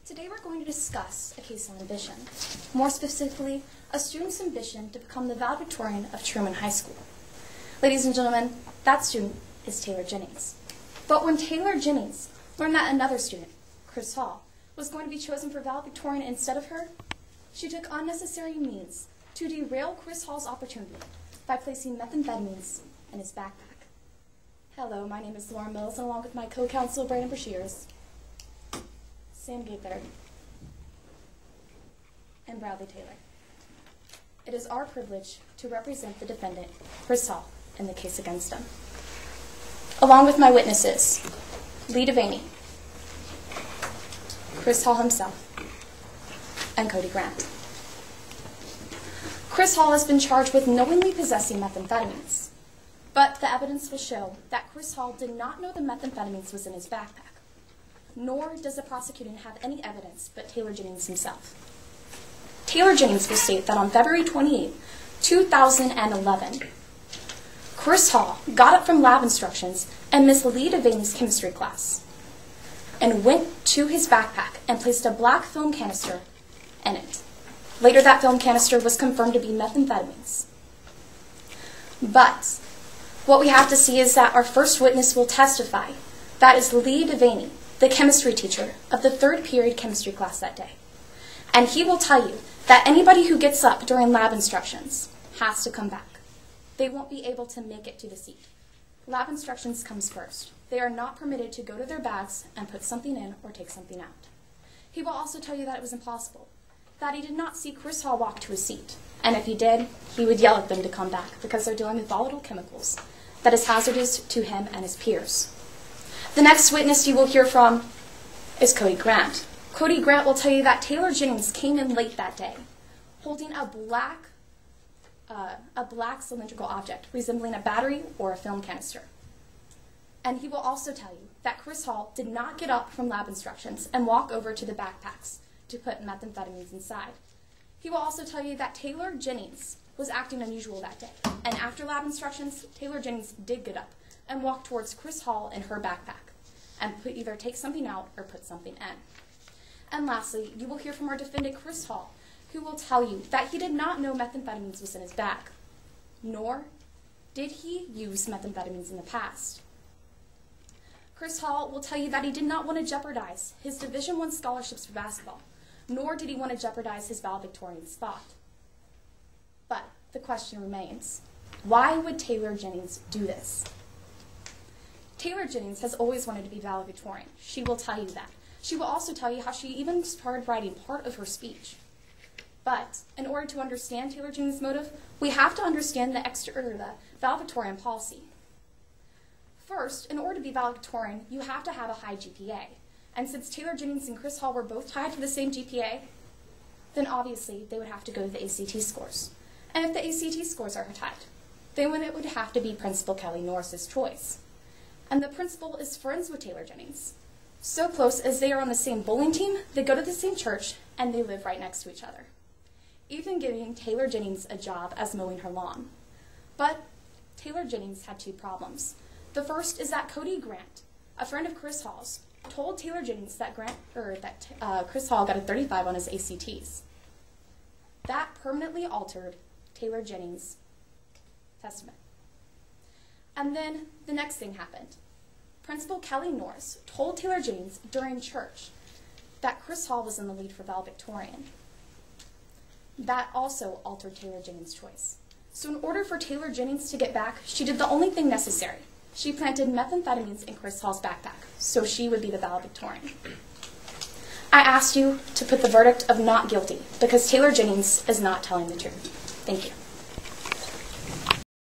Today we're going to discuss a case of ambition, more specifically, a student's ambition to become the valedictorian of Truman High School. Ladies and gentlemen, that student is Taylor Jennings. But when Taylor Jennings learned that another student, Chris Hall, was going to be chosen for valedictorian instead of her, she took unnecessary means to derail Chris Hall's opportunity by placing methamphetamines in his backpack. Hello, my name is Lauren Mills, and along with my co-counsel, Brandon Brashears, Sam Gaither, and Bradley Taylor. It is our privilege to represent the defendant, Chris Hall, in the case against him. Along with my witnesses, Lee Devaney, Chris Hall himself, and Cody Grant. Chris Hall has been charged with knowingly possessing methamphetamines, but the evidence will show that Chris Hall did not know the methamphetamines was in his backpack, nor does the prosecutor have any evidence but Taylor Jennings himself. Taylor Jennings will state that on February 28, 2011, Chris Hall got up from lab instructions and Miss Lee Devaney's chemistry class and went to his backpack and placed a black film canister in it. Later, that film canister was confirmed to be methamphetamines. But what we have to see is that our first witness will testify. That is Lee Devaney, the chemistry teacher of the third period chemistry class that day. And he will tell you that anybody who gets up during lab instructions has to come back. They won't be able to make it to the seat. Lab instructions comes first. They are not permitted to go to their bags and put something in or take something out. He will also tell you that it was impossible, that he did not see Chris Hall walk to his seat. And if he did, he would yell at them to come back because they're dealing with volatile chemicals that is hazardous to him and his peers. The next witness you will hear from is Cody Grant. Cody Grant will tell you that Taylor Jennings came in late that day, holding a black cylindrical object resembling a battery or a film canister. And he will also tell you that Chris Hall did not get up from lab instructions and walk over to the backpacks to put methamphetamines inside. He will also tell you that Taylor Jennings was acting unusual that day. And after lab instructions, Taylor Jennings did get up and walk towards Chris Hall in her backpack and either take something out or put something in. And lastly, you will hear from our defendant, Chris Hall, who will tell you that he did not know methamphetamines was in his bag, nor did he use methamphetamines in the past. Chris Hall will tell you that he did not want to jeopardize his Division I scholarships for basketball, nor did he want to jeopardize his valedictorian spot. But the question remains, why would Taylor Jennings do this? Taylor Jennings has always wanted to be valedictorian. She will tell you that. She will also tell you how she even started writing part of her speech. But in order to understand Taylor Jennings' motive, we have to understand the valedictorian policy. First, in order to be valedictorian, you have to have a high GPA. And since Taylor Jennings and Chris Hall were both tied for the same GPA, then obviously they would have to go to the ACT scores. And if the ACT scores are tied, then it would have to be Principal Kelly Norris's choice. And the principal is friends with Taylor Jennings. So close as they are on the same bowling team, they go to the same church, and they live right next to each other, even giving Taylor Jennings a job as mowing her lawn. But Taylor Jennings had two problems. The first is that Cody Grant, a friend of Chris Hall's, told Taylor Jennings that Chris Hall got a 35 on his ACTs. That permanently altered Taylor Jennings' testament. And then the next thing happened. Principal Kelly Norris told Taylor Jennings during church that Chris Hall was in the lead for valedictorian. That also altered Taylor Jennings' choice. So in order for Taylor Jennings to get back, she did the only thing necessary. She planted methamphetamines in Chris Hall's backpack, so she would be the valedictorian. I asked you to put the verdict of not guilty because Taylor Jennings is not telling the truth. Thank you.